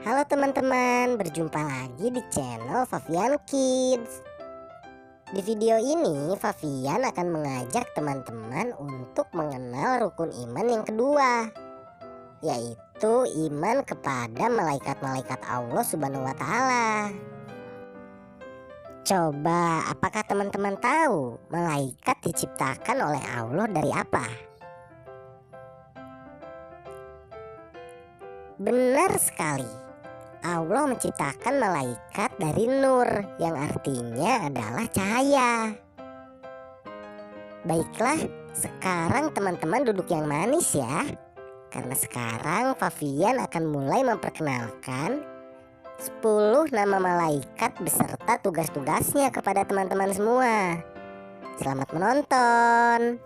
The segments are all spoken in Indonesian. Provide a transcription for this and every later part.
Halo teman-teman, berjumpa lagi di channel Favian Kids. Di video ini, Favian akan mengajak teman-teman untuk mengenal rukun iman yang kedua, yaitu iman kepada malaikat-malaikat Allah Subhanahu wa Ta'ala. Coba, apakah teman-teman tahu malaikat diciptakan oleh Allah dari apa? Benar sekali. Allah menciptakan malaikat dari nur, yang artinya adalah cahaya. Baiklah, sekarang teman-teman duduk yang manis ya. Karena sekarang Favian akan mulai memperkenalkan 10 nama malaikat beserta tugas-tugasnya kepada teman-teman semua. Selamat menonton.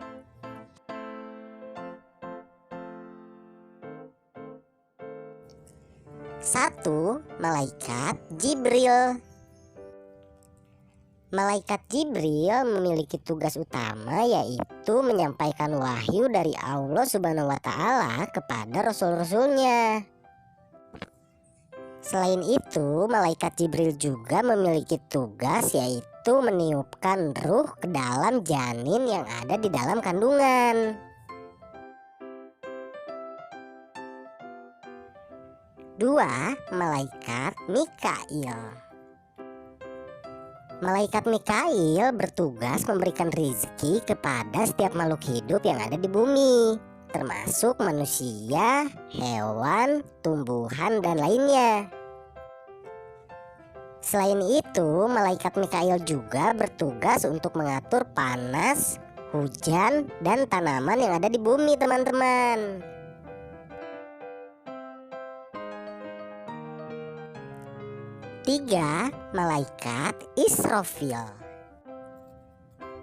1. Malaikat Jibril. Malaikat Jibril memiliki tugas utama, yaitu menyampaikan wahyu dari Allah Subhanahu wa Ta'ala kepada rasul-rasulnya. Selain itu, malaikat Jibril juga memiliki tugas, yaitu meniupkan ruh ke dalam janin yang ada di dalam kandungan. 2. Malaikat Mikail. Malaikat Mikail bertugas memberikan rizki kepada setiap makhluk hidup yang ada di bumi, termasuk manusia, hewan, tumbuhan, dan lainnya. Selain itu, malaikat Mikail juga bertugas untuk mengatur panas, hujan, dan tanaman yang ada di bumi, teman-teman. 3. Malaikat Israfil.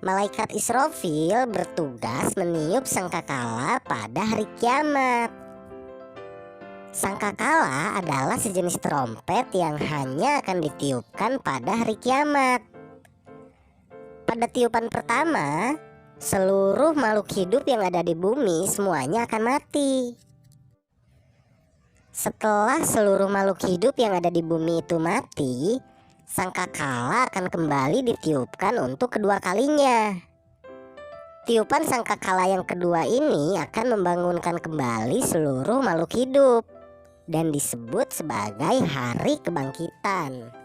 Malaikat Israfil bertugas meniup sangkakala pada hari kiamat. Sangkakala adalah sejenis trompet yang hanya akan ditiupkan pada hari kiamat. Pada tiupan pertama, seluruh makhluk hidup yang ada di bumi semuanya akan mati. Setelah seluruh makhluk hidup yang ada di bumi itu mati, sangkakala akan kembali ditiupkan untuk kedua kalinya. Tiupan sangkakala yang kedua ini akan membangunkan kembali seluruh makhluk hidup dan disebut sebagai hari kebangkitan.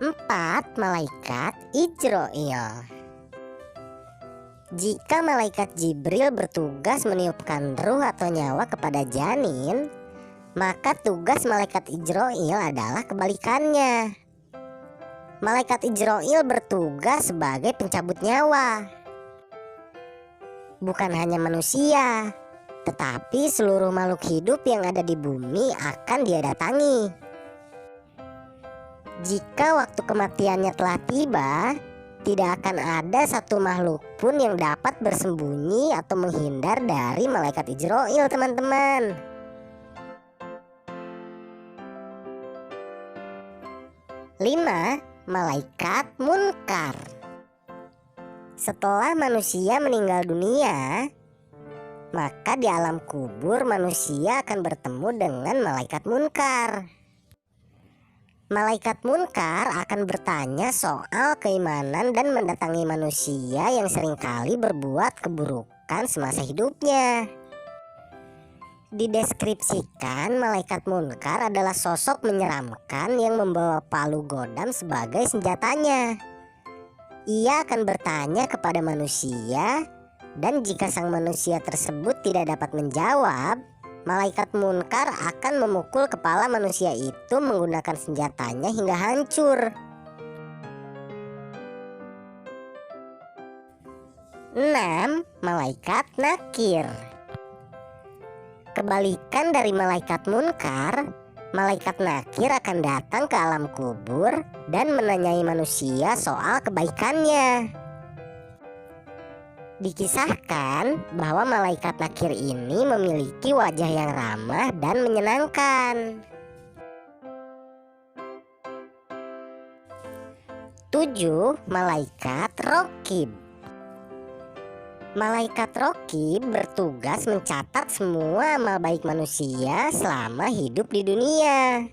4. Malaikat Ijroil. Jika malaikat Jibril bertugas meniupkan ruh atau nyawa kepada janin, maka tugas malaikat Ijroil adalah kebalikannya. Malaikat Ijroil bertugas sebagai pencabut nyawa. Bukan hanya manusia, tetapi seluruh makhluk hidup yang ada di bumi akan dia datangi. Jika waktu kematiannya telah tiba, tidak akan ada satu makhluk pun yang dapat bersembunyi atau menghindar dari malaikat Ijroil, teman-teman. 5. Malaikat Munkar. Setelah manusia meninggal dunia, maka di alam kubur manusia akan bertemu dengan malaikat Munkar. Malaikat Munkar akan bertanya soal keimanan dan mendatangi manusia yang seringkali berbuat keburukan semasa hidupnya. Dideskripsikan, malaikat Munkar adalah sosok menyeramkan yang membawa palu godam sebagai senjatanya. Ia akan bertanya kepada manusia, dan jika sang manusia tersebut tidak dapat menjawab, malaikat Munkar akan memukul kepala manusia itu menggunakan senjatanya hingga hancur. 6. Malaikat Nakir. Kebalikan dari malaikat Munkar, malaikat Nakir akan datang ke alam kubur dan menanyai manusia soal kebaikannya. Dikisahkan bahwa malaikat Nakir ini memiliki wajah yang ramah dan menyenangkan. 7. Malaikat Rokib. Malaikat Raqib bertugas mencatat semua amal baik manusia selama hidup di dunia.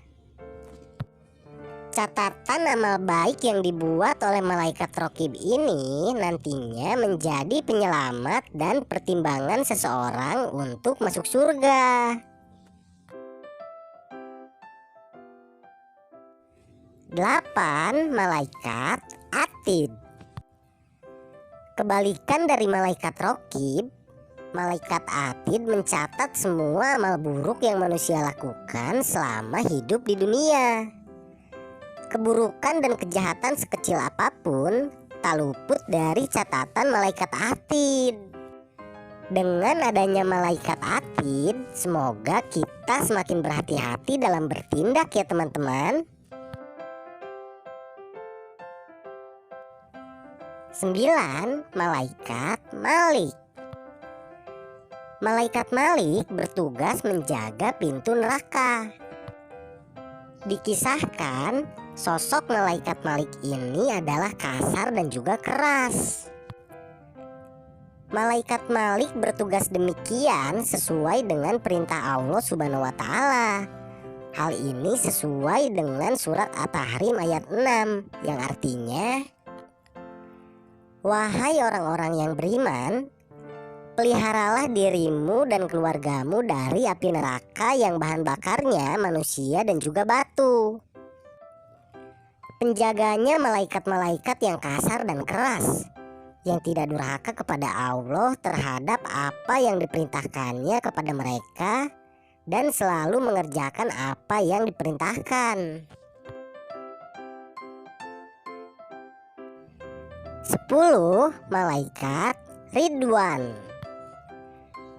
Catatan amal baik yang dibuat oleh malaikat Raqib ini nantinya menjadi penyelamat dan pertimbangan seseorang untuk masuk surga. 8. Malaikat Atid. Kebalikan dari malaikat Raqib, malaikat Atid mencatat semua amal buruk yang manusia lakukan selama hidup di dunia. Keburukan dan kejahatan sekecil apapun tak luput dari catatan malaikat Atid. Dengan adanya malaikat Atid, semoga kita semakin berhati-hati dalam bertindak ya teman-teman. 9. Malaikat Malik. Malaikat Malik bertugas menjaga pintu neraka. Dikisahkan, sosok malaikat Malik ini adalah kasar dan juga keras. Malaikat Malik bertugas demikian sesuai dengan perintah Allah Subhanahu wa Ta'ala. Hal ini sesuai dengan surat At-Tahrim ayat 6 yang artinya, "Wahai orang-orang yang beriman, peliharalah dirimu dan keluargamu dari api neraka yang bahan bakarnya manusia dan juga batu." Penjaganya malaikat-malaikat yang kasar dan keras, yang tidak durhaka kepada Allah terhadap apa yang diperintahkannya kepada mereka dan selalu mengerjakan apa yang diperintahkan. 10. Malaikat Ridwan.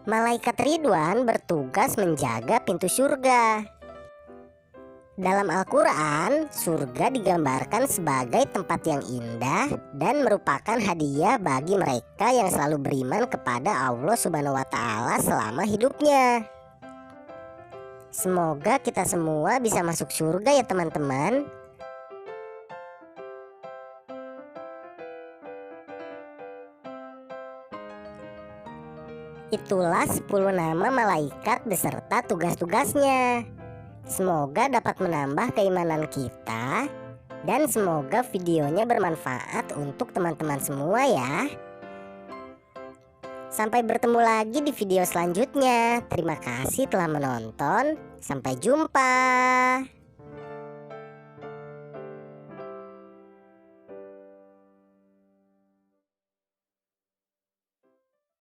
Malaikat Ridwan bertugas menjaga pintu surga. Dalam Al-Quran, surga digambarkan sebagai tempat yang indah dan merupakan hadiah bagi mereka yang selalu beriman kepada Allah Subhanahu wa Ta'ala selama hidupnya. Semoga kita semua bisa masuk surga ya teman-teman. Itulah 10 nama malaikat beserta tugas-tugasnya. Semoga dapat menambah keimanan kita dan semoga videonya bermanfaat untuk teman-teman semua ya. Sampai bertemu lagi di video selanjutnya. Terima kasih telah menonton. Sampai jumpa.